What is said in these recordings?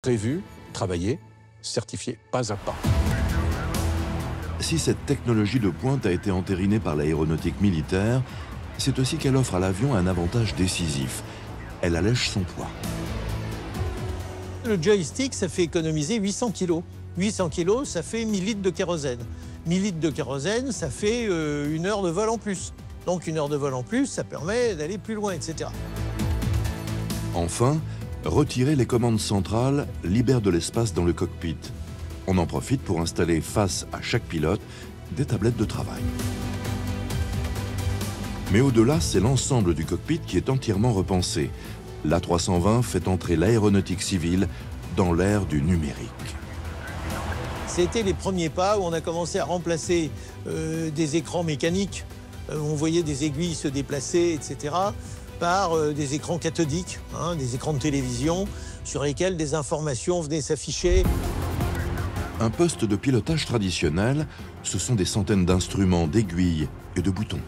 Prévu, travaillé, certifié pas à pas. Si cette technologie de pointe a été entérinée par l'aéronautique militaire, c'est aussi qu'elle offre à l'avion un avantage décisif. Elle allège son poids. Le joystick, ça fait économiser 800 kg. 800 kg, ça fait 1000 litres de kérosène. 1000 litres de kérosène, ça fait 1 heure de vol en plus. Donc 1 heure de vol en plus, ça permet d'aller plus loin, etc. Enfin, retirer les commandes centrales libère de l'espace dans le cockpit. On en profite pour installer face à chaque pilote des tablettes de travail. Mais au-delà, c'est l'ensemble du cockpit qui est entièrement repensé. L'A320 fait entrer l'aéronautique civile dans l'ère du numérique. C'était les premiers pas où on a commencé à remplacer des écrans mécaniques, où on voyait des aiguilles se déplacer, etc., par des écrans cathodiques, des écrans de télévision, sur lesquels des informations venaient s'afficher. Un poste de pilotage traditionnel, ce sont des centaines d'instruments, d'aiguilles et de boutons.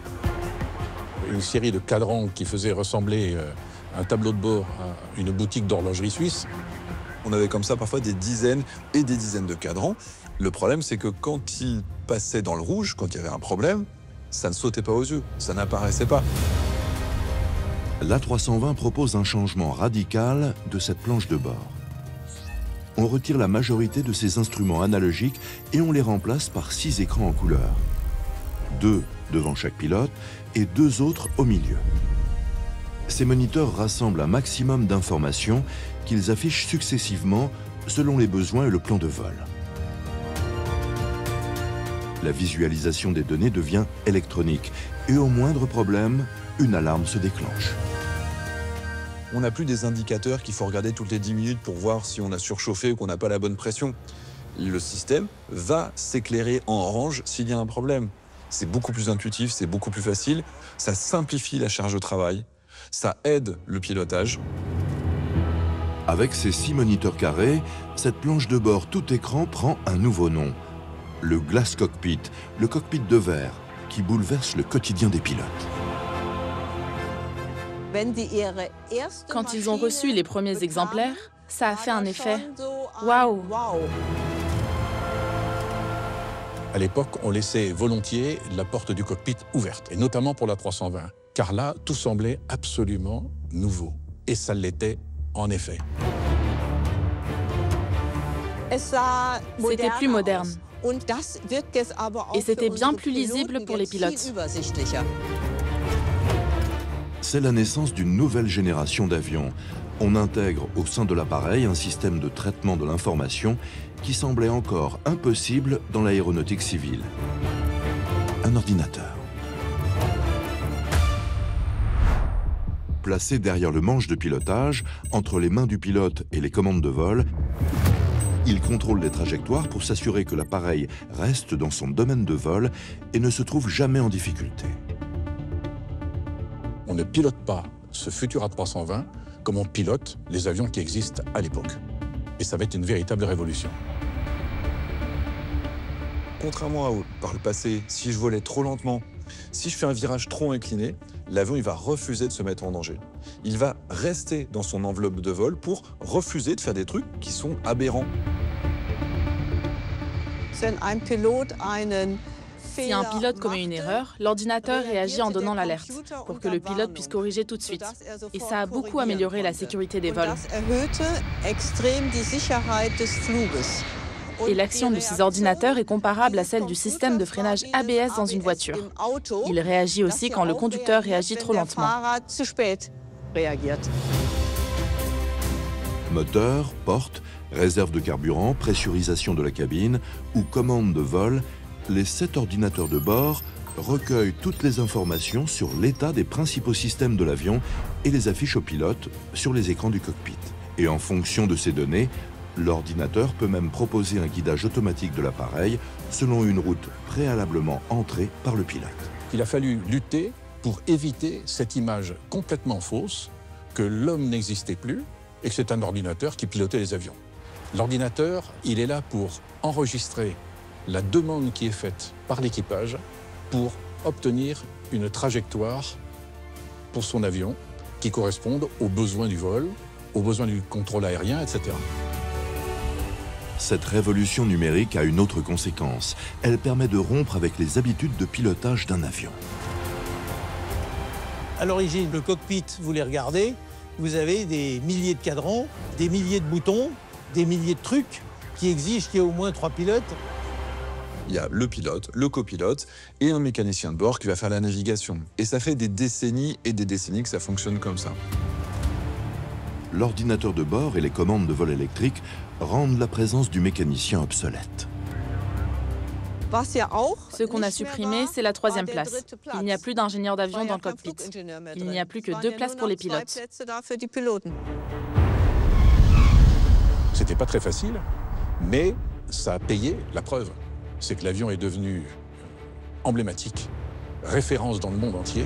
Une série de cadrans qui faisaient ressembler un tableau de bord à une boutique d'horlogerie suisse. On avait comme ça parfois des dizaines et des dizaines de cadrans. Le problème, c'est que quand ils passaient dans le rouge, quand il y avait un problème, ça ne sautait pas aux yeux, ça n'apparaissait pas. L'A320 propose un changement radical de cette planche de bord. On retire la majorité de ces instruments analogiques et on les remplace par 6 écrans en couleur. 2 devant chaque pilote et 2 autres au milieu. Ces moniteurs rassemblent un maximum d'informations qu'ils affichent successivement selon les besoins et le plan de vol. La visualisation des données devient électronique et au moindre problème, une alarme se déclenche. On n'a plus des indicateurs qu'il faut regarder toutes les 10 minutes pour voir si on a surchauffé ou qu'on n'a pas la bonne pression. Le système va s'éclairer en orange s'il y a un problème. C'est beaucoup plus intuitif, c'est beaucoup plus facile, ça simplifie la charge de travail, ça aide le pilotage. Avec ces 6 moniteurs carrés, cette planche de bord tout écran prend un nouveau nom. Le Glass Cockpit, le cockpit de verre, qui bouleverse le quotidien des pilotes. Quand ils ont reçu les premiers exemplaires, ça a fait un effet « waouh ». À l'époque, on laissait volontiers la porte du cockpit ouverte, et notamment pour l'A320, car là, tout semblait absolument nouveau. Et ça l'était, en effet. C'était plus moderne. Et c'était bien plus lisible pour les pilotes. C'est la naissance d'une nouvelle génération d'avions. On intègre au sein de l'appareil un système de traitement de l'information qui semblait encore impossible dans l'aéronautique civile. Un ordinateur. Placé derrière le manche de pilotage, entre les mains du pilote et les commandes de vol, il contrôle les trajectoires pour s'assurer que l'appareil reste dans son domaine de vol et ne se trouve jamais en difficulté. On ne pilote pas ce futur A320 comme on pilote les avions qui existent à l'époque. Et ça va être une véritable révolution. Contrairement à par le passé, si je volais trop lentement, si je fais un virage trop incliné, l'avion il va refuser de se mettre en danger. Il va rester dans son enveloppe de vol pour refuser de faire des trucs qui sont aberrants. Si un pilote commet une erreur, l'ordinateur réagit en donnant l'alerte pour que le pilote puisse corriger tout de suite. Et ça a beaucoup amélioré la sécurité des vols. Et l'action de ces ordinateurs est comparable à celle du système de freinage ABS dans une voiture. Il réagit aussi quand le conducteur réagit trop lentement. Moteur, porte, réserve de carburant, pressurisation de la cabine ou commande de vol, les 7 ordinateurs de bord recueillent toutes les informations sur l'état des principaux systèmes de l'avion et les affichent au pilote sur les écrans du cockpit. Et en fonction de ces données, l'ordinateur peut même proposer un guidage automatique de l'appareil selon une route préalablement entrée par le pilote. Il a fallu lutter pour éviter cette image complètement fausse que l'homme n'existait plus et que c'est un ordinateur qui pilotait les avions. L'ordinateur, il est là pour enregistrer la demande qui est faite par l'équipage pour obtenir une trajectoire pour son avion qui corresponde aux besoins du vol, aux besoins du contrôle aérien, etc. Cette révolution numérique a une autre conséquence. Elle permet de rompre avec les habitudes de pilotage d'un avion. À l'origine, le cockpit, vous les regardez, vous avez des milliers de cadrans, des milliers de boutons, des milliers de trucs qui exigent qu'il y ait au moins 3 pilotes. Il y a le pilote, le copilote et un mécanicien de bord qui va faire la navigation. Et ça fait des décennies et des décennies que ça fonctionne comme ça. L'ordinateur de bord et les commandes de vol électrique rendent la présence du mécanicien obsolète. Ce qu'on a supprimé, c'est la 3e place. Il n'y a plus d'ingénieur d'avion dans le cockpit. Il n'y a plus que 2 places pour les pilotes. C'était pas très facile, mais ça a payé. La preuve, c'est que l'avion est devenu emblématique, référence dans le monde entier.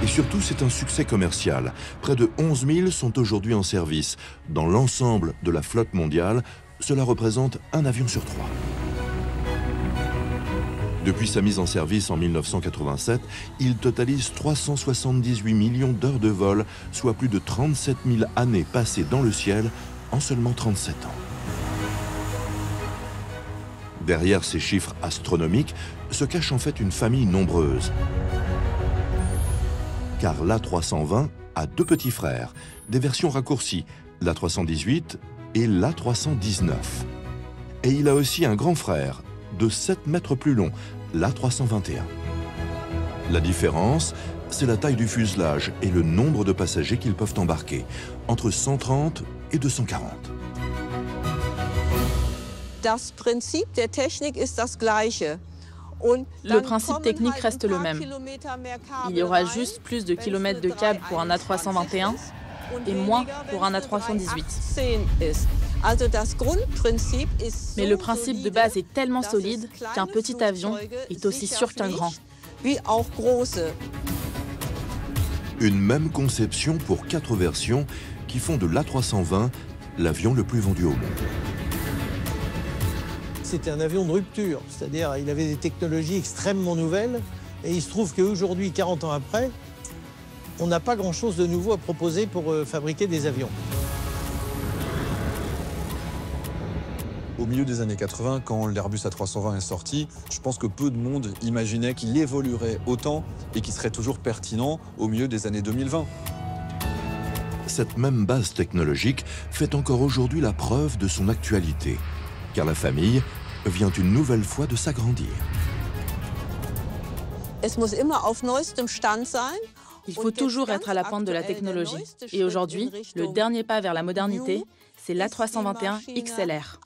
Et surtout, c'est un succès commercial. Près de 11 000 sont aujourd'hui en service. Dans l'ensemble de la flotte mondiale, cela représente un avion sur 3. Depuis sa mise en service en 1987, il totalise 378 millions d'heures de vol, soit plus de 37 000 années passées dans le ciel en seulement 37 ans. Derrière ces chiffres astronomiques se cache en fait une famille nombreuse. Car l'A320 a 2 petits frères, des versions raccourcies, l'A318 et l'A319. Et il a aussi un grand frère, de 7 mètres plus long, l'A321. La différence, c'est la taille du fuselage et le nombre de passagers qu'ils peuvent embarquer, entre 130 et 240. Le principe technique reste le même. Il y aura juste plus de kilomètres de câble pour un A321 et moins pour un A318. Mais le principe de base est tellement solide qu'un petit avion est aussi sûr qu'un grand. Une même conception pour 4 versions qui font de l'A320 l'avion le plus vendu au monde. C'était un avion de rupture, c'est-à-dire il avait des technologies extrêmement nouvelles et il se trouve qu'aujourd'hui, 40 ans après, on n'a pas grand-chose de nouveau à proposer pour fabriquer des avions. Au milieu des années 80, quand l'Airbus A320 est sorti, je pense que peu de monde imaginait qu'il évoluerait autant et qu'il serait toujours pertinent au milieu des années 2020. Cette même base technologique fait encore aujourd'hui la preuve de son actualité, car la famille vient une nouvelle fois de s'agrandir. Il faut toujours être à la pointe de la technologie. Et aujourd'hui, le dernier pas vers la modernité, c'est l'A321 XLR.